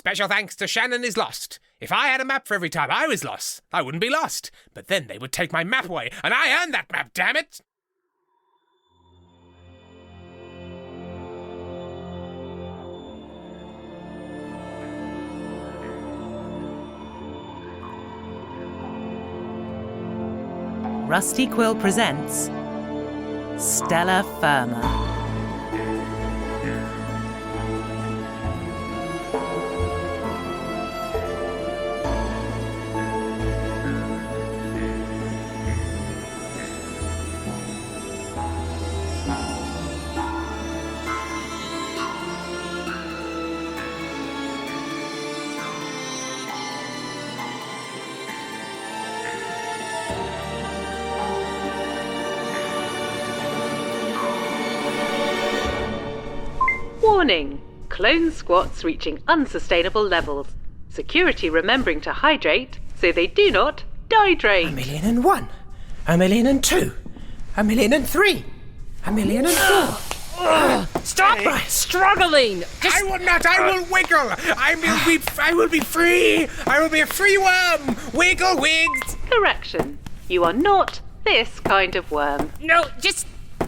Special thanks to ShannonIsLost. If I had a map for every time I was lost, I wouldn't be lost. But then they would take my map away, and I earned that map, damn it! Rusty Quill presents Stellar FIRMA. Warning! Clone squats reaching unsustainable levels. Security remembering to hydrate so they do not dihydrate. 1,000,001, 1,000,002, 1,000,003, 1,000,004. Stop struggling! I will not, I will wiggle! I will be free! I will be a free worm! Wiggle wigs! Correction. You are not this kind of worm. No, just...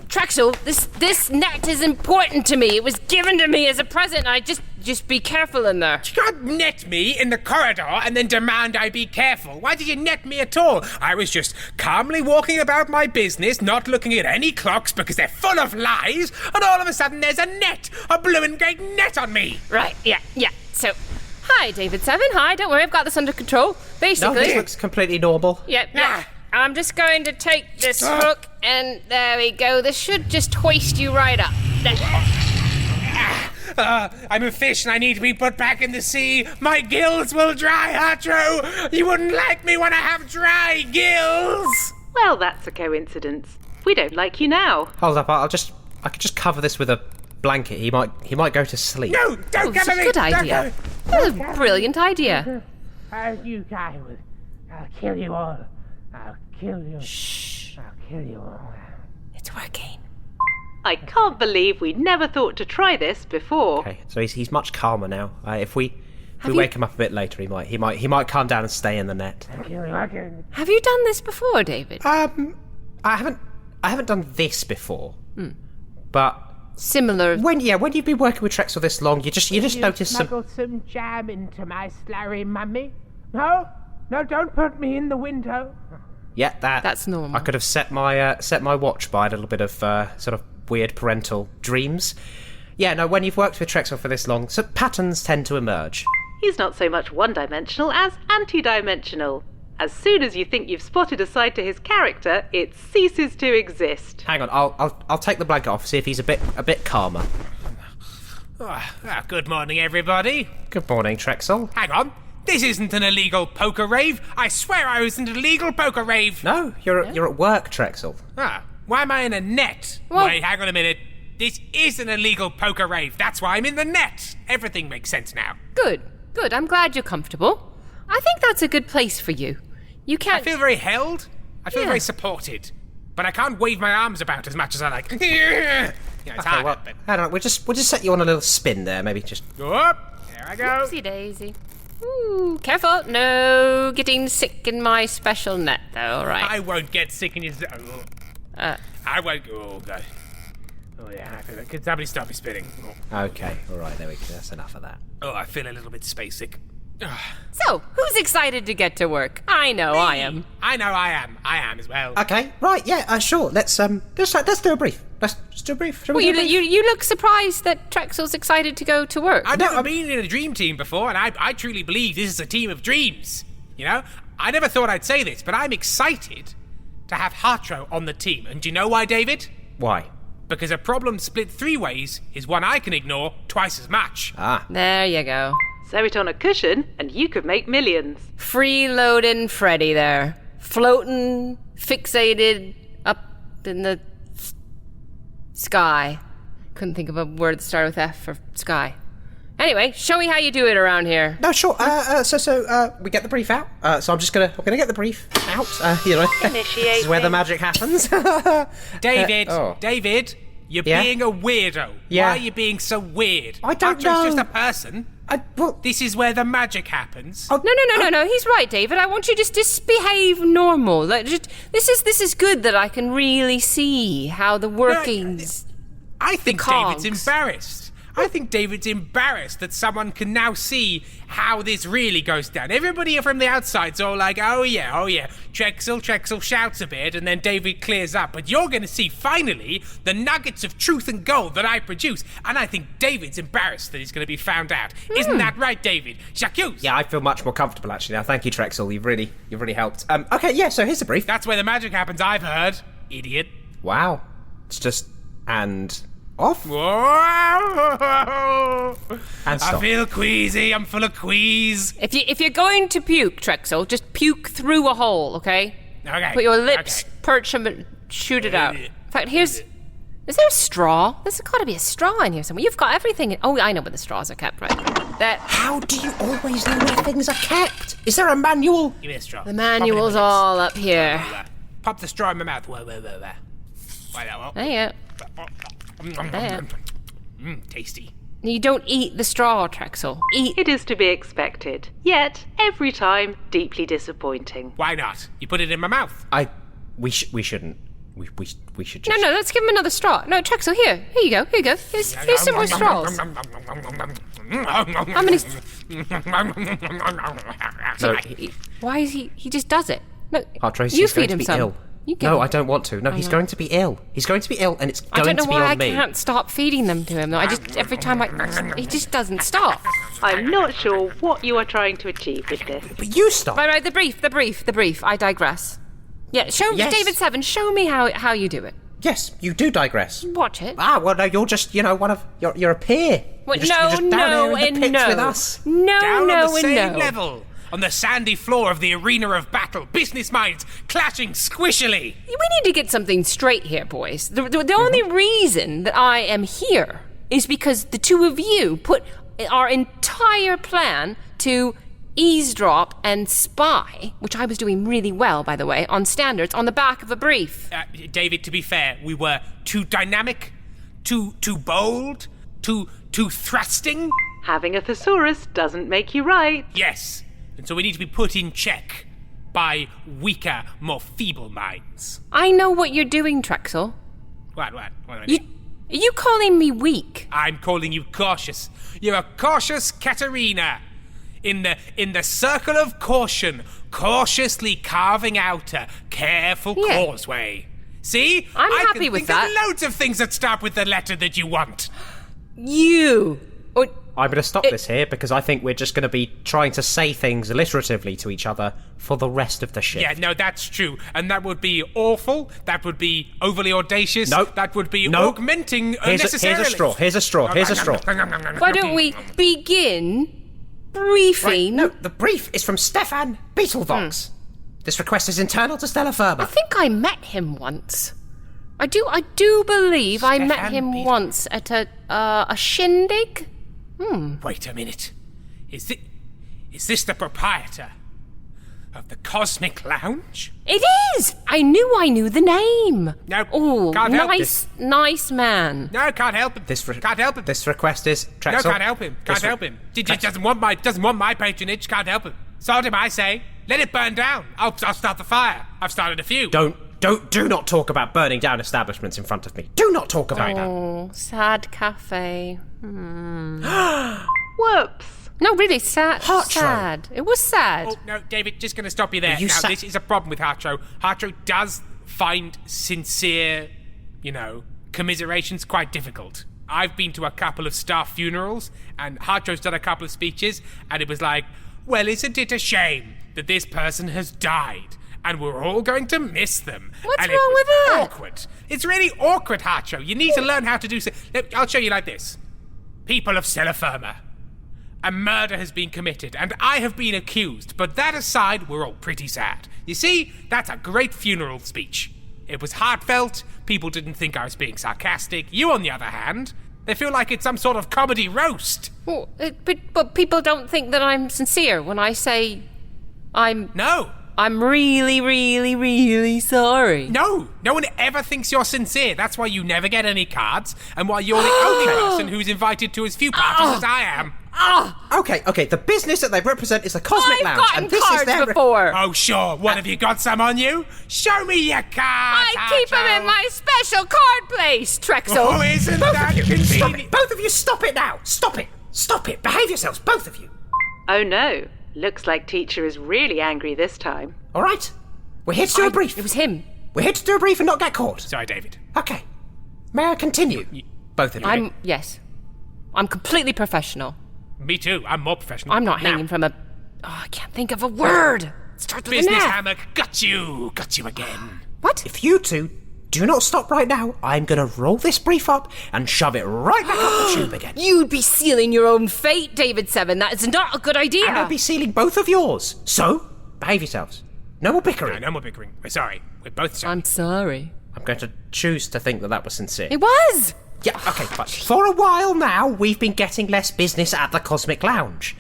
Trexel, this net is important to me. It was given to me as a present. Just be careful in there. You can't net me in the corridor and then demand I be careful. Why did you net me at all? I was just calmly walking about my business, not looking at any clocks because they're full of lies, and all of a sudden there's a net, a blue and grey net on me. Right, yeah. So, hi, David Seven. Hi, don't worry, I've got this under control. Basically... No, this looks completely normal. Yeah. I'm just going to take this hook, and there we go. This should just hoist you right up. I'm a fish and I need to be put back in the sea. My gills will dry, Hatro. You wouldn't like me when I have dry gills. Well, that's a coincidence. We don't like you now. Hold up, I could just cover this with a blanket. He might go to sleep. No, don't That's cover a me. good idea. That's a brilliant idea. You guys, I'll kill you all. I'll kill you. Shh. I'll kill you all. It's working. I can't believe we never thought to try this before. Okay, so he's much calmer now. If we wake him up a bit later, he might calm down and stay in the net. I'll kill you. I'll kill you. Have you done this before, David? I haven't done this before, but Similar. when you've been working with Trexel this long, you just notice some. Smuggle some jam into my slurry, mummy. No, don't put me in the window. Yeah, That's normal. I could have set my watch by a little bit of sort of weird parental dreams. Yeah, no, when you've worked with Trexel for this long, so patterns tend to emerge. He's not so much one-dimensional as anti-dimensional. As soon as you think you've spotted a side to his character, it ceases to exist. Hang on, I'll take the blanket off, see if he's a bit calmer. Good morning, everybody. Good morning, Trexel. Hang on. This isn't an illegal poker rave. I swear I was in an illegal poker rave. No, you're at work, Trexel. Why am I in a net? Well- Wait, hang on a minute. This is an illegal poker rave. That's why I'm in the net. Everything makes sense now. Good. I'm glad you're comfortable. I think that's a good place for you. You I can't... feel very held. I feel Yeah. very supported. But I can't wave my arms about as much as I like. It's hard, Well, but... I don't know. We'll just set you on a little spin there, maybe just. Whoop, there I go. Oopsie daisy. Ooh, careful. No getting sick in my special net, though, right? I won't get sick in your... I won't go... Oh, God. Oh, yeah, I feel like... Could somebody stop me spinning? Okay, all right, there we go. That's enough of that. Oh, I feel a little bit space sick. So, who's excited to get to work? I know I am. I know I am. I am as well. Okay, right, yeah, sure. Let's do a brief. Let's just do a brief. Shall Well, we do a brief? you look surprised that Trexel's excited to go to work. I've never been in a dream team before, and I truly believe this is a team of dreams. You know? I never thought I'd say this, but I'm excited to have Hatro on the team. And do you know why, David? Why? Because a problem split 3 ways is one I can ignore twice as much. There you go. Sew it on a cushion and you could make millions. Freeloading Freddy there. Floating, fixated, up in the sky. Couldn't think of a word that started with F for sky. Anyway, show me how you do it around here. No, sure. So we get the brief out. So I'm gonna get the brief out. This is where the magic happens. David, you're Yeah? being a weirdo. Yeah. Why are you being so weird? I don't Hatro's know. just a person. This is where the magic happens. No. He's right, David. I want you to just behave normal. This is good that I can really see how the workings. I think cogs. David's embarrassed. I think David's embarrassed that someone can now see how this really goes down. Everybody from the outside's all like, oh yeah. Trexel shouts a bit, and then David clears up. But you're going to see, finally, the nuggets of truth and gold that I produce. And I think David's embarrassed that he's going to be found out. Isn't that right, David? J'accuse. Yeah, I feel much more comfortable, actually, now. Thank you, Trexel. You've really helped. Okay, yeah, so here's the brief. That's where the magic happens, I've heard. Idiot. Wow. It's just... and... off. Whoa! And stop. I feel queasy. I'm full of queeze. If you're going to puke, Trexel, just puke through a hole, okay? Okay. Put your lips, perch them, and shoot it out. In fact, is there a straw? There's got to be a straw in here somewhere. You've got everything. Oh, I know where the straws are kept, right? How do you always know where things are kept? Is there a manual? Give me a straw. The manual's all up here. Pop the straw in my mouth. Whoa. There you go. Tasty. You don't eat the straw, Trexel. It is to be expected, yet every time deeply disappointing. Why not? You put it in my mouth. We shouldn't. We should just... No, let's give him another straw. No, Trexel, here you go. Here's some more straws. How many... No, Why is he just does it. No, Hartrace, you he's feed going him to be some. ill. You give No, him. I don't want to. No, he's going to be ill. He's going to be ill, and it's I going don't to know be why on me. I can't stop feeding them to him, though. Every time he just doesn't stop. I'm not sure what you are trying to achieve with this. But you stop. Right, the brief. I digress. Yeah, Yes. David Seven, show me how you do it. Yes, you do digress. Watch it. Well, no, you're just, one of... You're a peer. What? You're just down here in the pits with us. Down on the same level. On the sandy floor of the arena of battle, business minds clashing squishily. We need to get something straight here, boys. The only reason that I am here is because the two of you put our entire plan to eavesdrop and spy, which I was doing really well, by the way, on standards, on the back of a brief. David, to be fair, we were too dynamic, too bold, too thrusting. Having a thesaurus doesn't make you right. Yes. And so we need to be put in check by weaker, more feeble minds. I know what you're doing, Trexel. What do I do? Are you calling me weak? I'm calling you cautious. You're a cautious Katharina. In the circle of caution, cautiously carving out a careful causeway. See? I'm I happy can with think that. of loads of things that start with the letter that you want. I'm going to stop this here because I think we're just going to be trying to say things alliteratively to each other for the rest of the shift. Yeah, no, that's true. And that would be awful. That would be overly audacious. Nope. That would be Nope. augmenting Here's unnecessarily. a straw. Why don't we begin briefing? No, the brief is from Stefan Beetlevox. This request is internal to Stella FIRMA. I think I met him once. I do believe I met Stefan him once at a shindig. Wait a minute. Is this the proprietor of the Cosmic Lounge? It is! I knew the name. No, Oh, can't help this. nice man. No, can't help him. Can't help him. This request is Trexel. No, can't help him. Can't help him. He just doesn't want my patronage. Can't help him. Sod him, I say. Let it burn down. I'll start the fire. I've started a few. Do not talk about burning down establishments in front of me. Do not talk about that. Oh, sad cafe. Whoops. No, really, sad. Hartro. Sad. It was sad. Oh, no, David, just going to stop you there. You Now, this is a problem with Hartro. Hartro does find sincere, commiserations quite difficult. I've been to a couple of staff funerals, and Hartro's done a couple of speeches, and it was like, well, isn't it a shame that this person has died? And we're all going to miss them. What's and wrong with that? Awkward. It's really awkward, Hartro. You need to learn how to do so. I'll show you like this. People of Stella FIRMA. A murder has been committed, and I have been accused. But that aside, we're all pretty sad. You see, that's a great funeral speech. It was heartfelt. People didn't think I was being sarcastic. You, on the other hand, they feel like it's some sort of comedy roast. Oh, but people don't think that I'm sincere when I say No. I'm really, really, really sorry. No one ever thinks you're sincere. That's why you never get any cards, and why you're the only person who's invited to as few parties as I am. Okay, the business that they represent is the Cosmic I've Lounge. gotten and this cards is their... before. Oh, sure. What, have you got some on you? Show me your cards, I keep them in my special card place, Trexel. Oh, isn't that Stop convenient? it! Both of you, stop it now! Stop it! Behave yourselves, both of you! Oh no, looks like teacher is really angry this time. All right? We're here to do a brief. It was him. We're here to do a brief and not get caught. Sorry, David. Okay. May I continue? Both of you. I'm completely professional. Me too. I'm more professional. I'm not hanging from a... Oh, I can't think of a word. Starts with an Business F. hammock. Got you again. What? If you two do not stop right now, I'm going to roll this brief up and shove it right back up the tube again. You'd be sealing your own fate, David Seven. That is not a good idea. And I'll be sealing both of yours. So, behave yourselves. No more bickering. No more bickering. We're sorry. We're both sorry. I'm sorry. I'm going to choose to think that was sincere. It was. Yeah, okay, fine. For a while now, we've been getting less business at the Cosmic Lounge.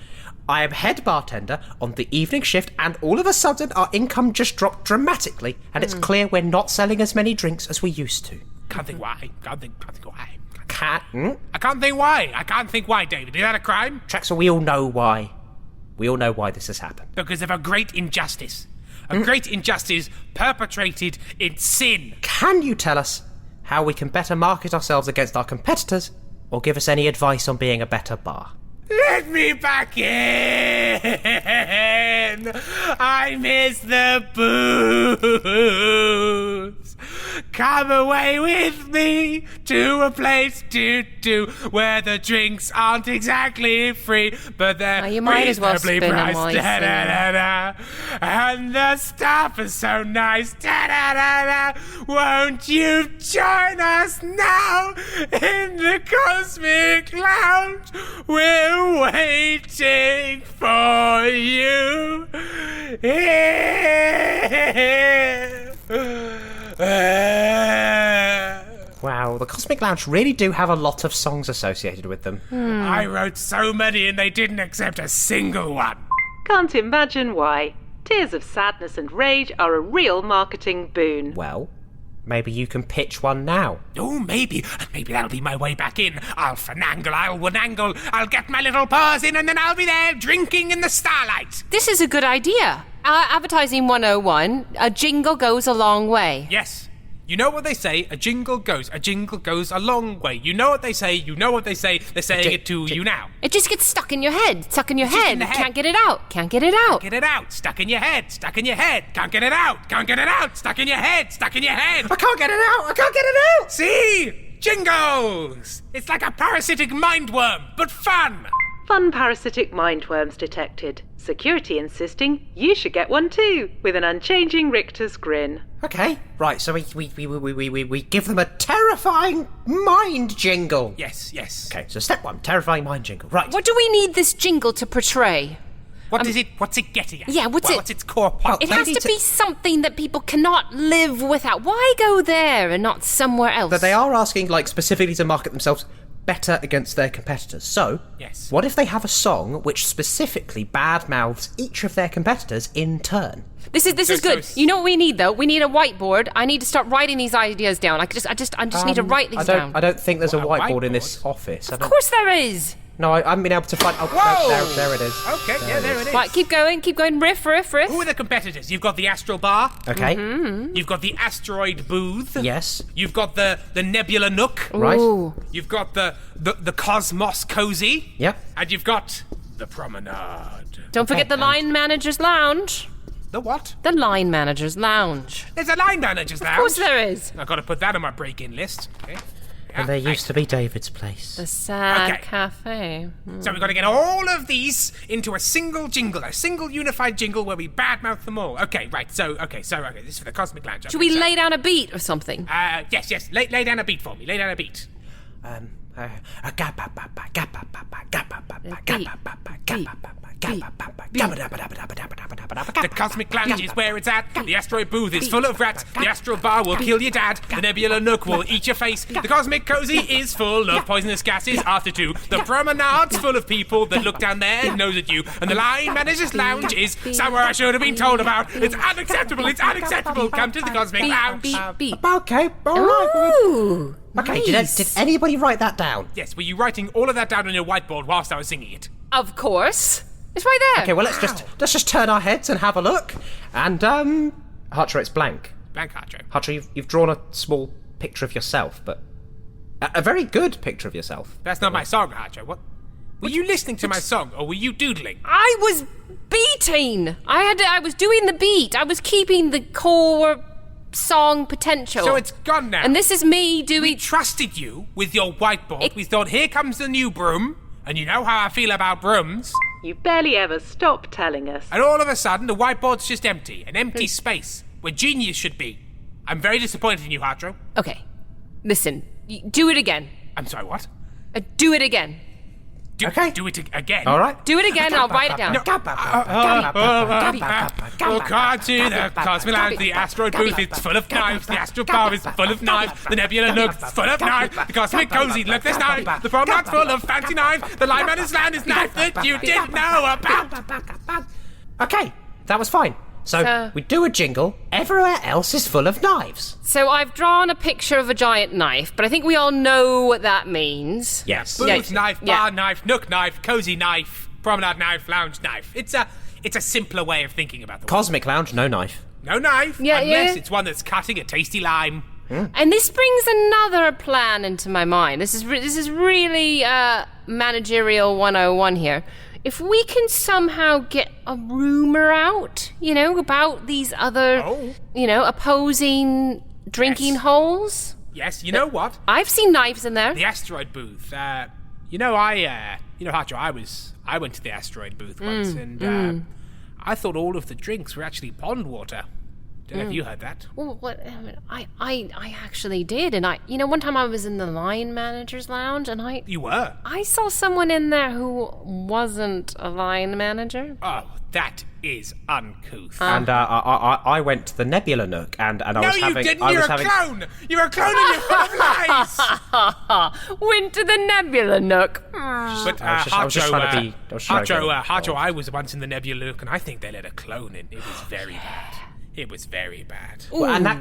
I am head bartender on the evening shift, and all of a sudden our income just dropped dramatically, and it's clear we're not selling as many drinks as we used to. Can't think why. Can't think why. I I can't think why. I can't think why, David. Is that a crime? Trexel, we all know why. We all know why this has happened. Because of a great injustice. A great injustice perpetrated in sin. Can you tell us how we can better market ourselves against our competitors, or give us any advice on being a better bar? Let me back in! I miss the booze! Come away with me to a place where the drinks aren't exactly free, but they're You might as well reasonably spin 'em priced. while you sing. Da-da-da-da. And the staff is so nice. Da-da-da-da. Won't you join us now in the Cosmic Lounge? We're waiting for you. Wow, the Cosmic Lounge really do have a lot of songs associated with them. I wrote so many and they didn't accept a single one. Can't imagine why. Tears of sadness and rage are a real marketing boon. Well, maybe you can pitch one now. Oh, maybe that'll be my way back in. I'll finangle, I'll wanangle, I'll get my little paws in, and then I'll be there drinking in the starlight. This is a good idea. Advertising 101, a jingle goes a long way. Yes. You know what they say, a jingle goes a long way. You know what they say, they're saying it to you now. It just gets stuck in your head, in the head. Can't get it out. Get it out, stuck in your head, can't get it out, stuck in your head. I can't get it out! See? Jingles! It's like a parasitic mindworm, but fun! Fun parasitic mindworms detected. Security insisting you should get one too, with an unchanging Richter's grin. Okay, right, so we give them a terrifying mind jingle. Yes. Okay, so step one, terrifying mind jingle. Right. What do we need this jingle to portray? What's it getting at? Yeah, what's its core point? It has to be something that people cannot live without. Why go there and not somewhere else? But they are asking, specifically to market themselves better against their competitors. So, Yes. What if they have a song which specifically badmouths each of their competitors in turn? This is good. You know what we need though? We need a whiteboard. I need to start writing these ideas down. I just need to write these down. I don't think there's a What, a whiteboard in whiteboard? this office. Of course there is. No, I haven't been able to find... Oh, Whoa! no, there it is. Okay, there it is. Right, keep going. Riff. Who are the competitors? You've got the Astral Bar. Okay. You've got the Asteroid Booth. Yes. You've got the Nebula Nook. Right. Ooh. You've got the Cosmos Cozy. Yep. And you've got the Promenade. Don't forget the line manager's lounge. The what? The line manager's lounge. There's a line manager's lounge. Of course there is. I've got to put that on my break-in list. Okay. And there used to be David's place. The sad Okay. cafe. So we've got to get all of these into a single jingle, a single unified jingle where we badmouth them all. Okay, right. So, this is for the Cosmic Lounge. Should we lay down a beat or something? Yes. Lay down a beat for me. Lay down a beat. The cosmic lounge is where it's at. The asteroid booth is full of rats. The astral bar will kill your dad. The nebula nook will eat your face. The cosmic cozy is full of poisonous gases after 2. The promenade's full of people that look down there and nose at you. And the line manager's lounge is somewhere I should have been told about. It's unacceptable. It's unacceptable. Come to the cosmic lounge. Okay, all right. Ooh, Okay, nice. did anybody write that down? Yes, were you writing all of that down on your whiteboard whilst I was singing it? Of course. It's right there. Okay, well, let's just turn our heads and have a look. And, Harcher, it's blank. Blank Harcher. Harcher, you've drawn a small picture of yourself, but a very good picture of yourself. That's not my song, Harcher. What? Were you listening to my song, or were you doodling? I was beating. I was doing the beat. I was keeping the core song potential. So it's gone now. And this is me doing... We trusted you with your whiteboard. We thought, here comes the new broom, and you know how I feel about brooms. You barely ever stop telling us. And all of a sudden, the whiteboard's just empty, an empty space where genius should be. I'm very disappointed in you, Hartro. Okay, listen. Do it again. I'm sorry, what? Do it again. Okay. Do it again. All right. Do it again and I'll write it down. Well, come to the cosmic lounge. The asteroid booth is full of knives. The astral bar is full of knives. The nebula nook is full of knives. The cosmic cozy, look, there's knives. The promenade's full of fancy knives. The line manager's land is knife that you didn't know about. Okay, that was fine. So we do a jingle. Everywhere else is full of knives. So I've drawn a picture of a giant knife, but I think we all know what that means. Yes. Booth knife, bar knife, nook knife, cozy knife, promenade knife, lounge knife. It's a simpler way of thinking about the world. Cosmic lounge, no knife. No knife, Yeah, unless yeah. it's one that's cutting a tasty lime. And this brings another plan into my mind. This is really managerial 101 here. If we can somehow get a rumor out, about these other, opposing drinking holes. Yes, you know what? I've seen knives in there. The asteroid booth. Hartro, I went to the asteroid booth once, and I thought all of the drinks were actually pond water. Don't know if you heard that. Well, what I actually did, and one time I was in the line manager's lounge, and You were? I saw someone in there who wasn't a line manager. Oh, that is uncouth. And I went to the Nebula Nook, and I was having... No, you didn't. I You're was a having... clone. You're a clone and you're full of lies. Went to the Nebula Nook. But I was just trying to be... Hartro, I was once in the Nebula Nook, and I think they let a clone in. It was very bad. It was very bad. Well, and that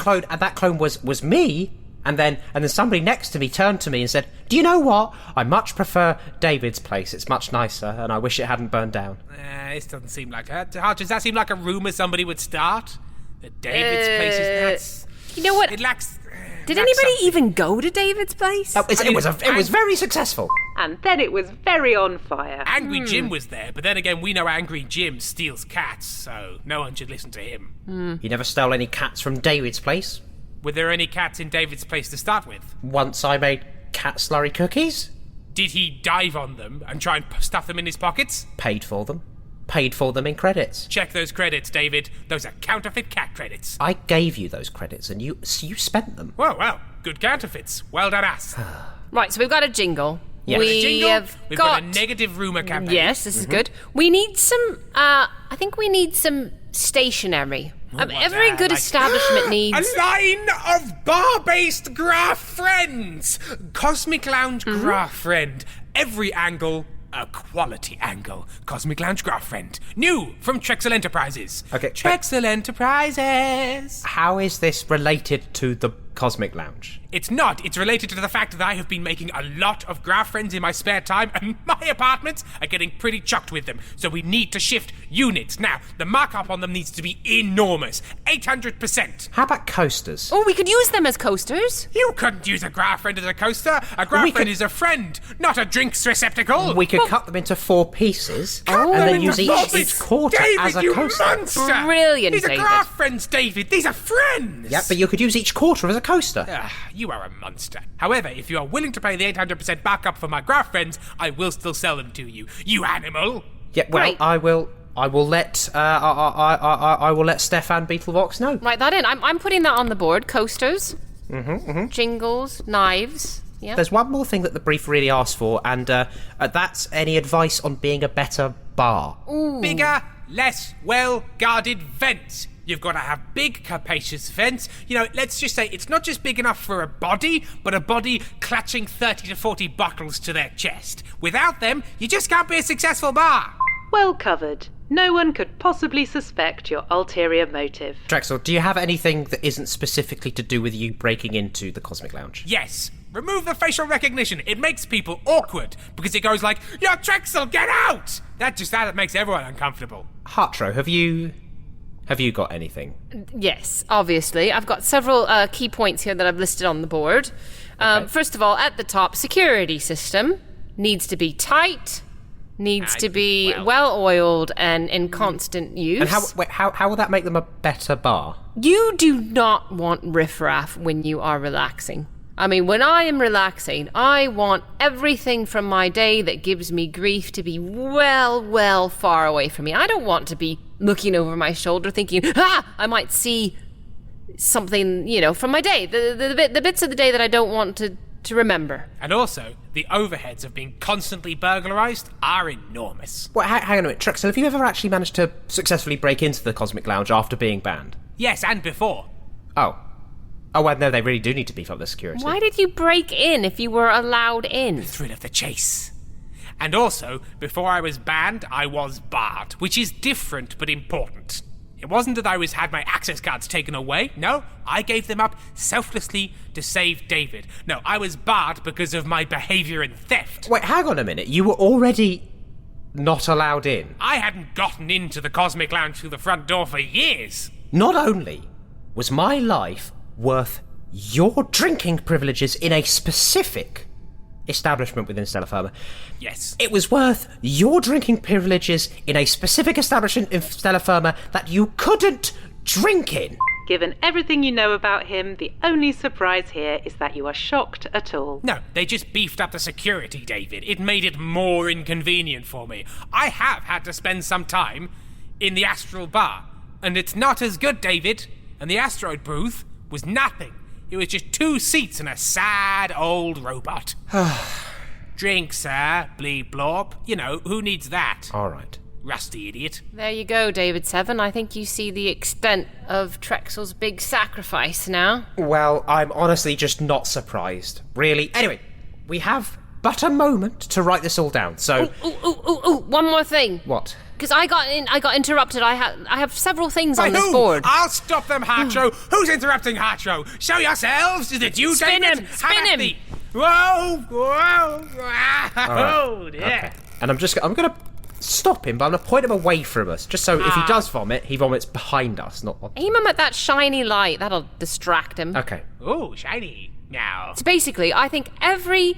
clone was me, and then somebody next to me turned to me and said, "Do you know what? I much prefer David's place. It's much nicer, and I wish it hadn't burned down." This doesn't seem like does that seem like a rumor somebody would start? That David's place is nuts. You know what? It lacks. Did lacks anybody something. even go to David's place? It was very successful. And then it was very on fire. Angry Jim was there, but then again, we know Angry Jim steals cats, so no one should listen to him. You never stole any cats from David's place. Were there any cats in David's place to start with? Once I made cat slurry cookies. Did he dive on them and try and stuff them in his pockets? Paid for them. Paid for them in credits. Check those credits, David. Those are counterfeit cat credits. I gave you those credits, and you spent them. Well, good counterfeits. Well done, us. Right, so we've got a jingle. Yes. We've got a negative rumour campaign. Yes, this is good. We need some. I think we need some stationery. Every good establishment needs. A line of bar-based graph friends. Cosmic Lounge graph friend. Every angle. A quality angle. Cosmic Lounge graph friend. New from Trexel Enterprises. Okay. Trexel Enterprises. How is this related to the Cosmic Lounge? It's not. It's related to the fact that I have been making a lot of graph friends in my spare time, and my apartments are getting pretty chucked with them. So we need to shift units. Now, the markup on them needs to be enormous. 800%. How about coasters? Oh, we could use them as coasters. You couldn't use a graph friend as a coaster. A graph friend is a friend, not a drinks receptacle. We could cut them into 4 pieces, Cut and them then into use 4 each bits. quarter David, as a you coaster. monster! Brilliant, These are David. graph friends, David. These are friends. Yeah, but you could use each quarter as a coaster. You are a monster. However, if you are willing to pay the 800% markup for my graph friends, I will still sell them to you. You animal! Yeah, well, Right. I will let I will let Stefan Beetlevox know. Write that in. I'm putting that on the board. Coasters. Jingles. Knives. Yeah. There's one more thing that the brief really asked for, and that's any advice on being a better bar. Bigger, less well-guarded vents. You've got to have big, capacious vents. Let's just say it's not just big enough for a body, but a body clutching 30 to 40 bottles to their chest. Without them, you just can't be a successful bar. Well covered. No one could possibly suspect your ulterior motive. Drexel, do you have anything that isn't specifically to do with you breaking into the Cosmic Lounge? Yes. Remove the facial recognition. It makes people awkward because it goes like, "Yo, Drexel, get out!" That makes everyone uncomfortable. Hartro, have you got anything? Yes, obviously. I've got several key points here that I've listed on the board. First of all, at the top, security system needs to be tight, needs to be well-oiled and in constant use. And how will that make them a better bar? You do not want riffraff when you are relaxing. I mean, when I am relaxing, I want everything from my day that gives me grief to be well far away from me. I don't want to be looking over my shoulder thinking, I might see something, from my day. The bits of the day that I don't want to remember. And also, the overheads of being constantly burglarized are enormous. Well, hang on a minute, Drexel, have you ever actually managed to successfully break into the Cosmic Lounge after being banned? Yes, and before. Oh, well, no, they really do need to beef up their security. Why did you break in if you were allowed in? The thrill of the chase. And also, before I was banned, I was barred, which is different but important. It wasn't that I had my access cards taken away. No, I gave them up selflessly to save David. No, I was barred because of my behaviour and theft. Wait, hang on a minute. You were already not allowed in? I hadn't gotten into the Cosmic Lounge through the front door for years. Not only was my life worth your drinking privileges in a specific establishment within Stellar FIRMA. Yes. It was worth your drinking privileges in a specific establishment in Stellar FIRMA that you couldn't drink in. Given everything you know about him, the only surprise here is that you are shocked at all. No, they just beefed up the security, David. It made it more inconvenient for me. I have had to spend some time in the Astral Bar, and it's not as good, David. And the Asteroid booth was nothing. It was just 2 seats and a sad old robot. Drink, sir, bleep blorp. Who needs that? All right. Rusty idiot. There you go, David Seven. I think you see the extent of Drexel's big sacrifice now. Well, I'm honestly just not surprised. Really. Anyway, we have but a moment to write this all down, so... Ooh, one more thing. What? Because I got interrupted. I have several things on this who? board. I'll stop them, Hartro. Who's interrupting Hartro? Show yourselves. Is it you, Spin David? him! Whoa! Right. Yeah. Okay. And I'm gonna stop him, but I'm gonna point him away from us, just so if he does vomit, he vomits behind us, not on... Aim him at that shiny light. That'll distract him. Okay. Ooh, shiny. Now. So basically, I think every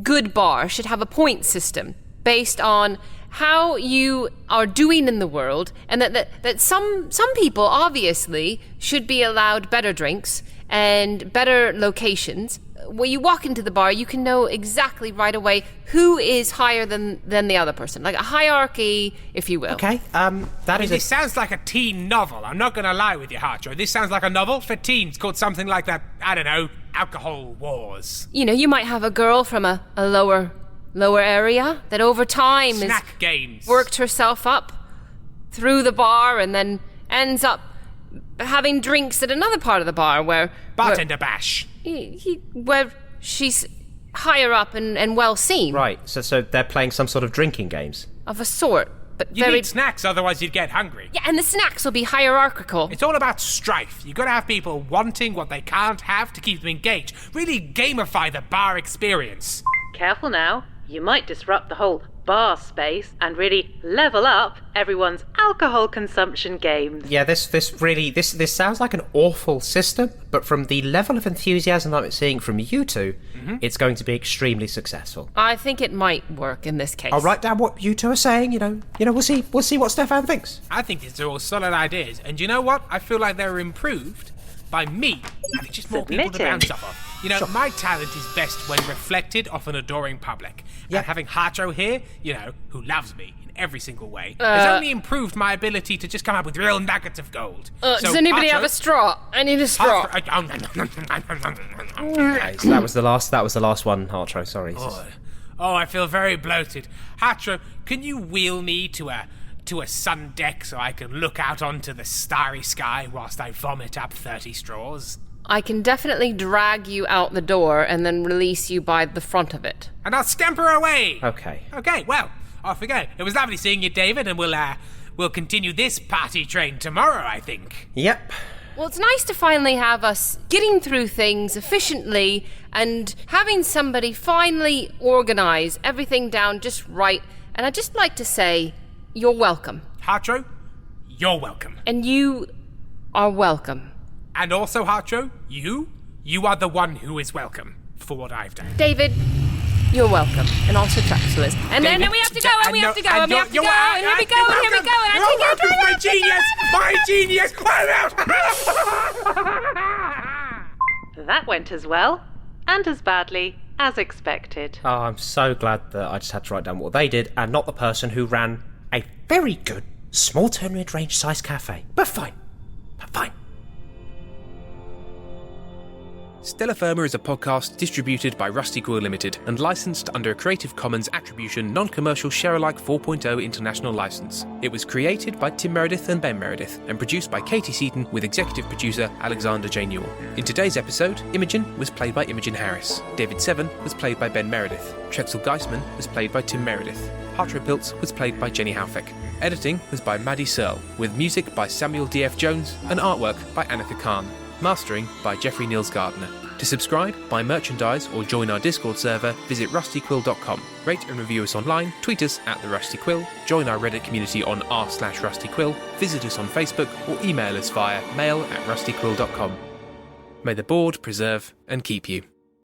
good bar should have a point system based on how you are doing in the world, and that some people obviously should be allowed better drinks and better locations. When you walk into the bar, you can know exactly right away who is higher than the other person, like a hierarchy, if you will. Okay, This sounds like a teen novel. I'm not going to lie with you, Hartro. This sounds like a novel for teens called something like that, I don't know, Alcohol Wars. You might have a girl from a lower area that over time Snack games. Worked herself up through the bar and then ends up having drinks at another part of the bar where... Bartender bash. Where she's higher up and well seen. Right, so they're playing some sort of drinking games. Of a sort, but You very... need snacks, otherwise you'd get hungry. Yeah, and the snacks will be hierarchical. It's all about strife. You gotta have people wanting what they can't have to keep them engaged. Really gamify the bar experience. Careful now. You might disrupt the whole bar space and really level up everyone's alcohol consumption games. Yeah, this sounds like an awful system, but from the level of enthusiasm I'm seeing from you two, it's going to be extremely successful. I think it might work in this case. I'll write down what you two are saying, we'll see what Stefan thinks. I think these are all solid ideas, and you know what? I feel like they're improved by me having just more people to bounce off of. My talent is best when reflected off an adoring public. Yeah. And having Hartro here, who loves me in every single way, has only improved my ability to just come up with real nuggets of gold. Does anybody have a straw? I need a straw. Okay, so that was the last one, Hartro, sorry. Oh, I feel very bloated. Hatro, can you wheel me to a sun deck so I can look out onto the starry sky whilst I vomit up 30 straws? I can definitely drag you out the door and then release you by the front of it. And I'll scamper away. Okay. Okay, well, off we go. It was lovely seeing you, David, and we'll continue this party train tomorrow, I think. Yep. Well, it's nice to finally have us getting through things efficiently and having somebody finally organize everything down just right. And I'd just like to say, you're welcome. Hatro, you're welcome. And you are welcome. And also, Hatro, you are the one who is welcome for what I've done. David, you're welcome. And also Traxxas. And then we have to go, and we have to go, and we have to go, and here we go, and here we go, and I take it. My genius! My genius! I'm out! That went as well, and as badly, as expected. Oh, I'm so glad that I just had to write down what they did and not the person who ran a very good small to mid-range size cafe. But fine. Stellar Firma is a podcast distributed by Rusty Quill Limited and licensed under a Creative Commons Attribution Non-Commercial Share-alike 4.0 International License. It was created by Tim Meredith and Ben Meredith and produced by Katie Seaton with executive producer Alexandra J. Newell. In today's episode, Imogen was played by Imogen Harris. David Seven was played by Ben Meredith. Trexel Geisman was played by Tim Meredith. Hartro Piltz was played by Jenny Haufek. Editing was by Maddie Searle, with music by Samuel D.F. Jones and artwork by Annika Khan. Mastering by Jeffrey Niels Gardner. To subscribe, buy merchandise, or join our Discord server, visit rustyquill.com. Rate and review us online, tweet us at The Rusty Quill, join our Reddit community on r/rustyquill, visit us on Facebook, or email us via mail@rustyquill.com. May the board preserve and keep you.